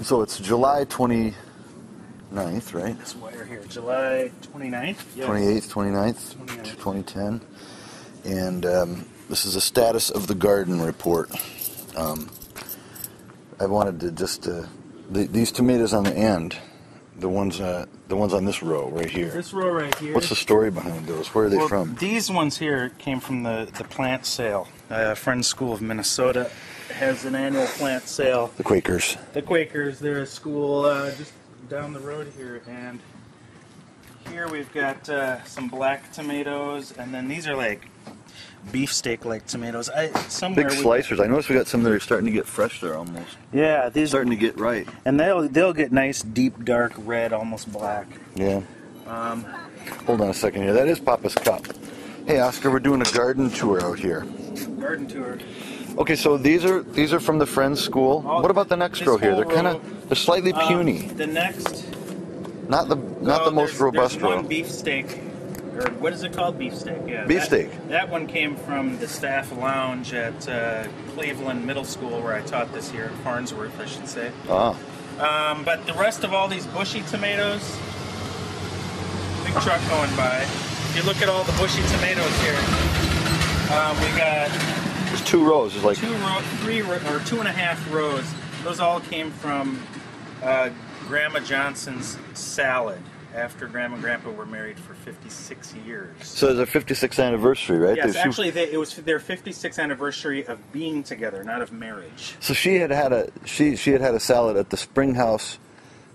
So it's July 29th, right? This wire here, July 29th? Yes. 28th, 29th, 2010. And this is the status of the garden report. I wanted to just these tomatoes on the end, the ones on this row right here. This row right here. What's the story behind those? Where are they from? These ones here came from the plant sale. Friends School of Minnesota has an annual plant sale. The Quakers. The Quakers. They're a school just down the road here, and here we've got some black tomatoes, and then these are like beefsteak-like tomatoes. Big slicers. I noticed we got some that are starting to get fresh there almost. Yeah, these starting to get right. And they'll get nice, deep, dark red, almost black. Yeah. Hold on a second here. That is Papa's cup. Hey, Oscar, we're doing a garden tour out here. Garden tour. Okay, so these are from the Friends School. What about the next row here? They're slightly puny. The next. Not the most robust there's row. One beefsteak. Or what is it called? Beefsteak, yeah. Beefsteak. That one came from the staff lounge at Cleveland Middle School, where I taught this year, Farnsworth, I should say. Ah. But the rest of all these bushy tomatoes, big truck going by. If you look at all the bushy tomatoes here, we got... There's 2 rows. There's like... 2.5 rows. Those all came from Grandma Johnson's salad. After Grandma and Grandpa were married for 56 years. So it's their 56th anniversary, right? Yes, actually, it was their 56th anniversary of being together, not of marriage. So she had had a salad at the Springhouse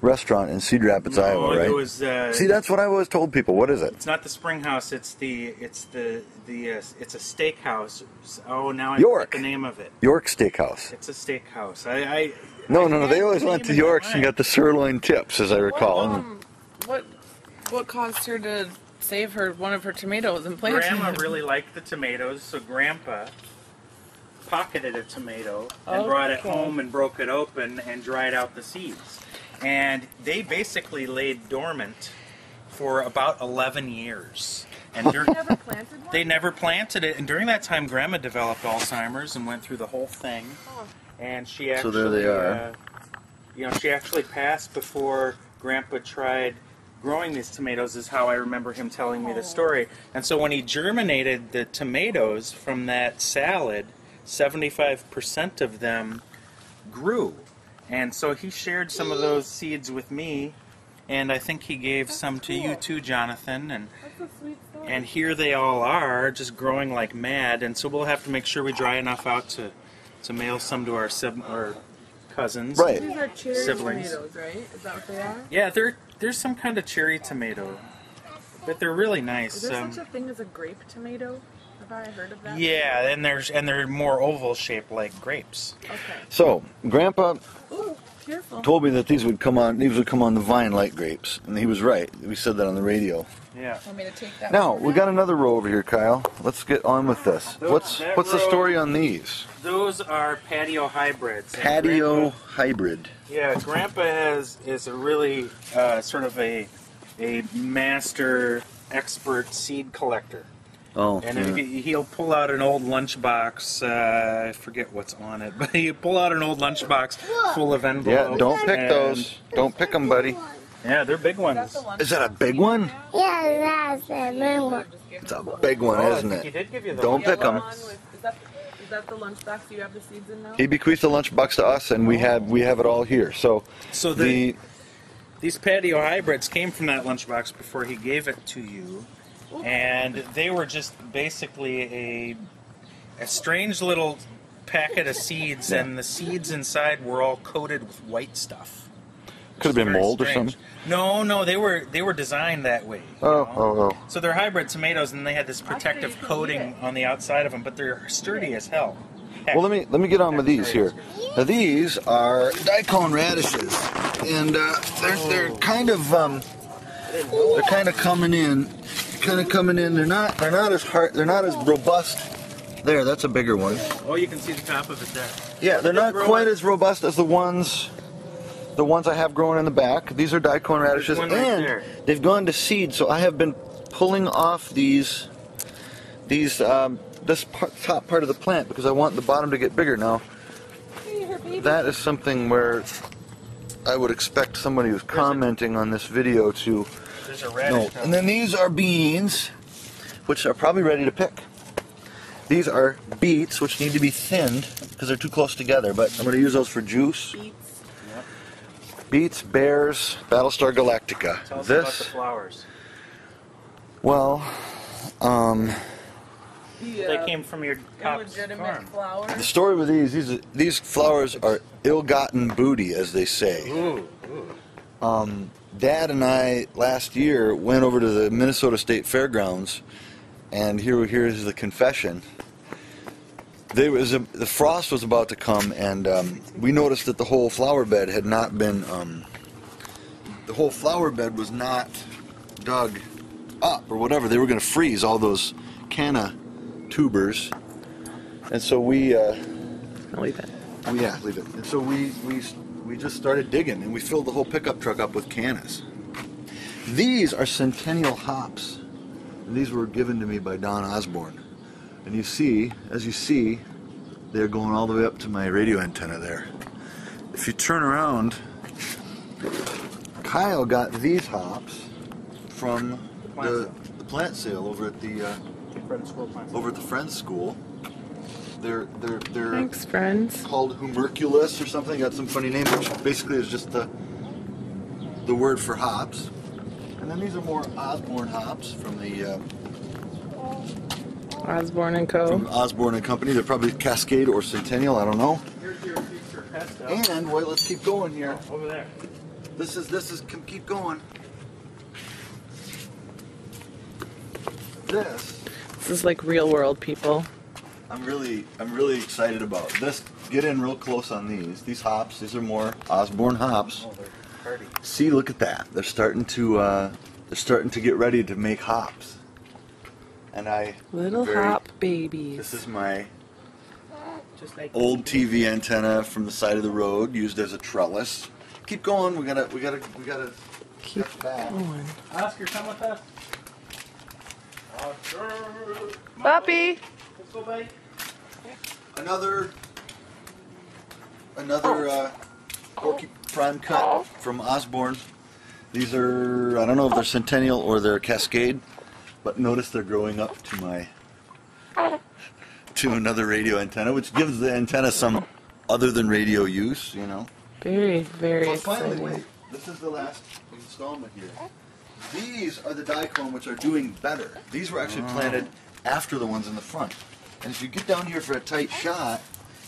restaurant in Cedar Rapids, Iowa, right? It was, see, that's what I always told people. What is it? It's not the Springhouse. It's a steakhouse. Oh, now I York. forget the name of it. York Steakhouse. It's a steakhouse. No. They always went to York's and got the sirloin tips, as I recall. What caused her to save one of her tomatoes and plant it? Grandma really liked the tomatoes, so Grandpa pocketed a tomato and brought it home and broke it open and dried out the seeds. And they basically laid dormant for about 11 years. And They never planted one? They never planted it, and during that time, Grandma developed Alzheimer's and went through the whole thing. Oh. And she actually, so there they are. She actually passed before Grandpa tried growing these tomatoes, is how I remember him telling me the story. And so when he germinated the tomatoes from that salad, 75% of them grew. And so he shared some of those seeds with me, and I think he gave some to you too, Jonathan. And that's a sweet story. And here they all are, just growing like mad. And so we'll have to make sure we dry enough out to mail some to our cousins. Right. These are cherry siblings. tomatoes, right? Is that what they are? Yeah, there's some kind of cherry tomato, but they're really nice. Is there such a thing as a grape tomato? Have I heard of that? Yeah, and they're more oval shaped like grapes. Okay. So Grandpa told me that these would come on the vine like grapes, and he was right. We said that on the radio. Yeah. Want me to take that Now one we got another row over here, Kyle. Let's get on with this. What's the story on these? Those are patio hybrids. Patio hybrid. Yeah, Grandpa is a really sort of a master expert seed collector. Oh. And he'll pull out an old lunchbox. I forget what's on it, but he'll pull out an old lunchbox full of envelopes. Yeah, don't pick those. Don't pick them, buddy. Yeah, they're big ones. Is that a big one? Yeah, that's a big one. It's a big one, isn't it? He did give you the Don't pick them. Is that the lunchbox you have the seeds in now? He bequeathed the lunchbox to us, and we have it all here. So these patio hybrids came from that lunchbox before he gave it to you, and they were just basically a strange little packet of seeds, and the seeds inside were all coated with white stuff. Could have been mold or something. No, they were designed that way. Oh. So they're hybrid tomatoes, and they had this protective coating on the outside of them, but they're sturdy as hell. Well, let me get on with these here. Now, these are daikon radishes, and they're kind of coming in. They're not as hard. They're not as robust. There, that's a bigger one. Oh, you can see the top of it there. Yeah, they're not quite as robust as the ones I have growing in the back. These are daikon radishes, and they've gone to seed. So I have been pulling off this top part of the plant because I want the bottom to get bigger. Now, that is something where I would expect somebody who's commenting on this video to There's a know. radish. And then these are beans, which are probably ready to pick. These are beets, which need to be thinned because they're too close together, but I'm going to use those for juice. Beets. Beets, bears, Battlestar Galactica. Tell us about the flowers. Well, They came from your pop's Illegitimate farm. flowers. the story with these flowers are ill-gotten booty, as they say. Ooh, ooh. Dad and I last year went over to the Minnesota State Fairgrounds, and here's the confession. The frost was about to come, and we noticed that the whole flower bed had not been. The whole flower bed was not dug up or whatever. They were going to freeze all those canna tubers, and so we. Leave it. Yeah, leave it. And so we just started digging, and we filled the whole pickup truck up with cannas. These are Centennial hops. And these were given to me by Don Osborne. And you see, as you see, they're going all the way up to my radio antenna there. If you turn around, Kyle got these hops from the plant sale over at the Friends School. They're Thanks, friends. called Humerculus or something. Got some funny name, which basically is just the word for hops. And then these are more Osborne hops from the Osborne and Co. from Osborne and Company. They're probably Cascade or Centennial. I don't know. Here's your future pesto. And wait, let's keep going here. Over there. This is keep going. This is like real world people. I'm really excited about this. Get in real close on these. These hops. These are more Osborne hops. Oh, they're party. See, look at that. They're starting to get ready to make hops. And Little hop babies. This is my Just like old TV antenna from the side of the road, used as a trellis. Keep going. We gotta Keep step back. going. Oscar, come with us. Oscar. Puppy! Let's go, buddy. Another porcupine cut from Osborne. These are, I don't know if they're Centennial or they're Cascade, but notice they're growing up to another radio antenna, which gives the antenna some other than radio use, you know. Very, very Well, exciting. finally, wait, this is the last installment here. These are the daikon, which are doing better. These were actually planted after the ones in the front. And if you get down here for a tight shot,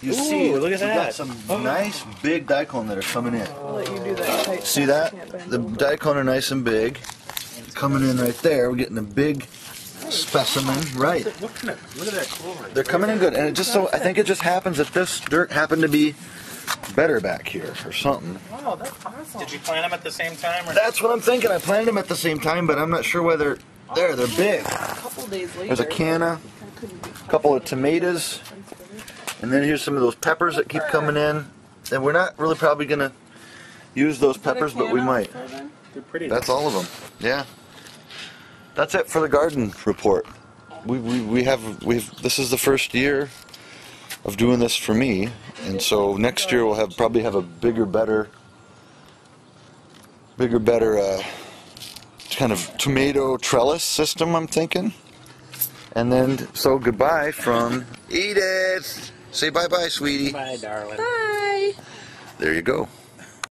you see look at we've got that. some nice big daikon that are coming in. I'll let you do that. Tight See shot. that? Can't bend The over. daikon are nice and big. Coming in right there. We're getting a big specimen. Right. Look at that clover. They're coming in good. And it just so I think it just happens that this dirt happened to be better back here or something. Wow, that's awesome. Did you plant them at the same time? Or? That's what I'm thinking. I planted them at the same time, but I'm not sure whether they're big. A couple days later. There's a canna, a couple of tomatoes, and then here's some of those peppers that keep coming in. And we're not really probably gonna use those peppers, but we might. They're pretty. That's all of them. Yeah. That's it for the garden report. This is the first year of doing this for me, and so next year we'll probably have a bigger, better kind of tomato trellis system, I'm thinking. And then, so goodbye from Edith. Say bye-bye, sweetie. Bye, darling. Bye. There you go.